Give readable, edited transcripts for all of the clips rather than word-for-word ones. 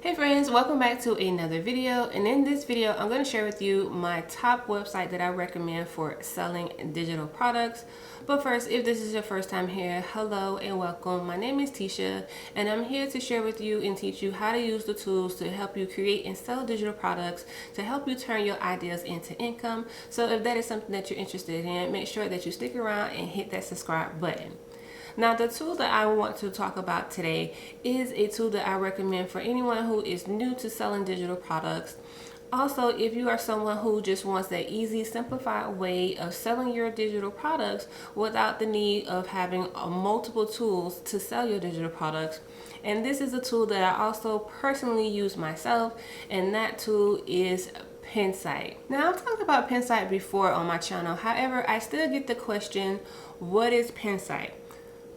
Hey friends, welcome back to another video, and in this video I'm going to share with you my top website that I recommend for selling digital products. But first, if this is your first time here, hello and welcome. My name is Tisha and I'm here to share with you and teach you how to use the tools to help you create and sell digital products to help you turn your ideas into income. So if that is something that you're interested in, make sure that you stick around and hit that subscribe button. Now, the tool that I want to talk about today is a tool that I recommend for anyone who is new to selling digital products. Also, if you are someone who just wants that easy, simplified way of selling your digital products without the need of having multiple tools to sell your digital products. And this is a tool that I also personally use myself, and that tool is Pensight. Now, I've talked about Pensight before on my channel. However, I still get the question, what is Pensight?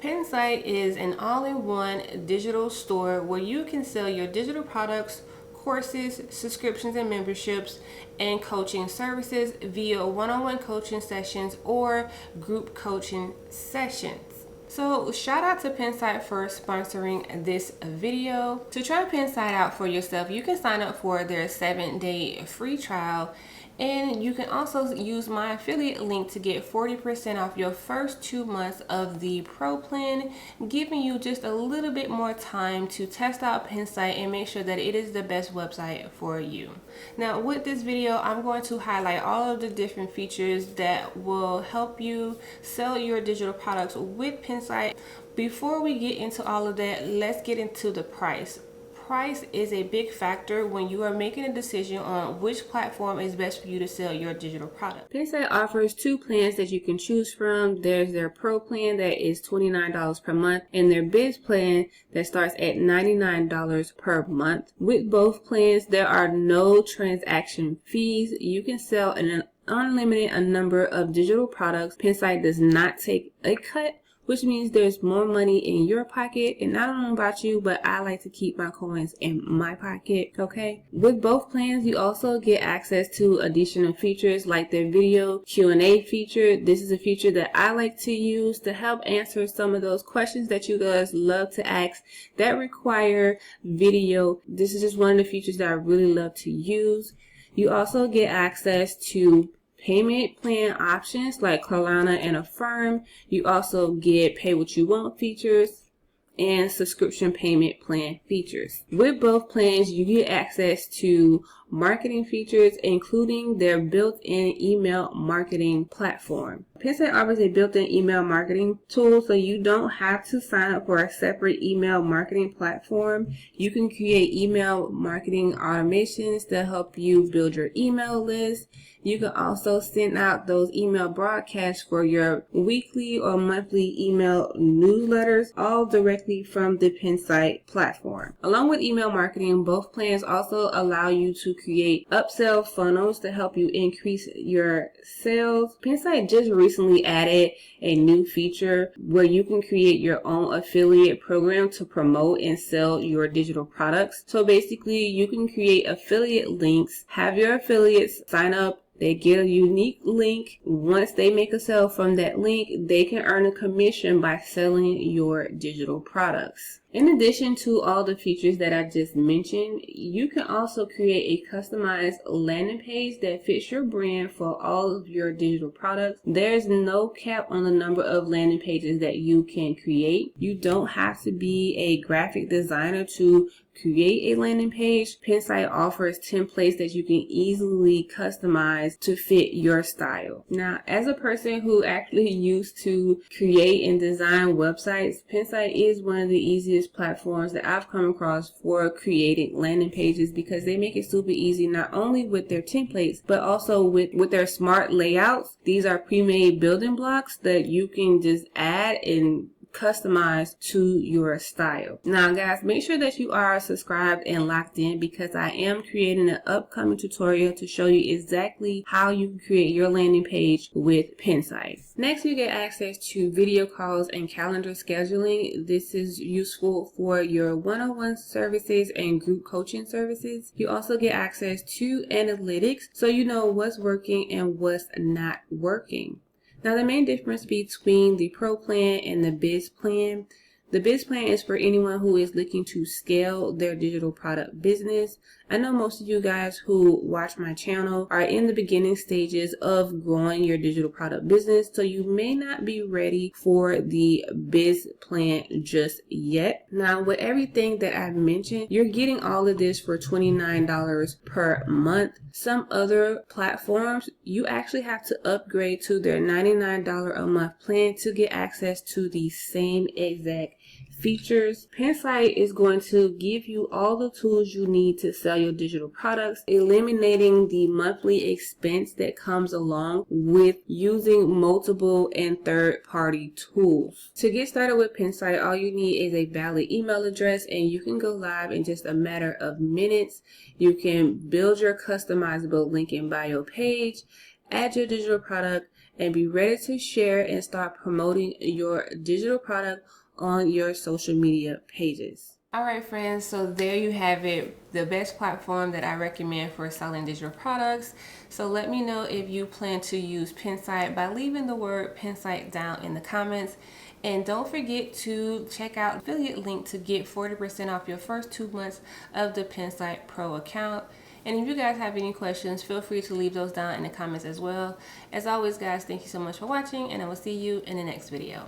Pensight is an all-in-one digital store where you can sell your digital products, courses, subscriptions and memberships, and coaching services via one-on-one coaching sessions or group coaching sessions. So shout out to Pensight for sponsoring this video. To try Pensight out for yourself, you can sign up for their 7-day free trial. And you can also use my affiliate link to get 40% off your first 2 months of the Pro plan, giving you just a little bit more time to test out Pensight and make sure that it is the best website for you. Now, with this video, I'm going to highlight all of the different features that will help you sell your digital products with Pensight. Before we get into all of that, let's get into the price. Price is a big factor when you are making a decision on which platform is best for you to sell your digital product. Pensight offers 2 plans that you can choose from. There's their Pro plan that is $29 per month and their Biz plan that starts at $99 per month. With both plans, there are no transaction fees. You can sell an unlimited number of digital products. Pensight does not take a cut, which means there's more money in your pocket. And I don't know about you, but I like to keep my coins in my pocket, okay? With both plans, you also get access to additional features like their video Q&A feature. This is a feature that I like to use to help answer some of those questions that you guys love to ask that require video. This is just one of the features that I really love to use. You also get access to payment plan options like Klarna and Affirm. You also get pay what you want features and subscription payment plan features. With both plans, you get access to marketing features, including their built-in email marketing platform. Pensight offers a built-in email marketing tool, so you don't have to sign up for a separate email marketing platform. You can create email marketing automations to help you build your email list. You can also send out those email broadcasts for your weekly or monthly email newsletters, all directly from the Pensight platform. Along with email marketing, both plans also allow you to create upsell funnels to help you increase your sales. Pensight just recently added a new feature where you can create your own affiliate program to promote and sell your digital products. So basically, you can create affiliate links, have your affiliates sign up. They get a unique link. Once they make a sale from that link, they can earn a commission by selling your digital products. In addition to all the features that I just mentioned, you can also create a customized landing page that fits your brand for all of your digital products. There's no cap on the number of landing pages that you can create. You don't have to be a graphic designer to create a landing page. Pensight offers templates that you can easily customize to fit your style. Now, as a person who actually used to create and design websites, Pensight is one of the easiest platforms that I've come across for creating landing pages because they make it super easy, not only with their templates, but also with their smart layouts. These are pre-made building blocks that you can just add and customized to your style. Now guys, make sure that you are subscribed and locked in because I am creating an upcoming tutorial to show you exactly how you can create your landing page with Pensight. Next, you get access to video calls and calendar scheduling. This is useful for your one-on-one services and group coaching services. You also get access to analytics so you know what's working and what's not working. Now, the main difference between the Pro plan and the Biz plan, The biz plan is for anyone who is looking to scale their digital product business. I know most of you guys who watch my channel are in the beginning stages of growing your digital product business, so you may not be ready for the biz plan just yet. Now, with everything that I've mentioned, you're getting all of this for $29 per month. Some other platforms, you actually have to upgrade to their $99 a month plan to get access to the same exact features. Pensight is going to give you all the tools you need to sell your digital products, eliminating the monthly expense that comes along with using multiple and third-party tools. To get started with Pensight, all you need is a valid email address and you can go live in just a matter of minutes. You can build your customizable link in bio page, add your digital product, and be ready to share and start promoting your digital product on your social media pages. Alright friends, so there you have it, the best platform that I recommend for selling digital products. So let me know if you plan to use Pensight by leaving the word Pensight down in the comments. And don't forget to check out the affiliate link to get 40% off your first 2 months of the Pensight Pro account. And if you guys have any questions, feel free to leave those down in the comments as well. As always guys, thank you so much for watching and I will see you in the next video.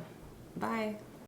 Bye.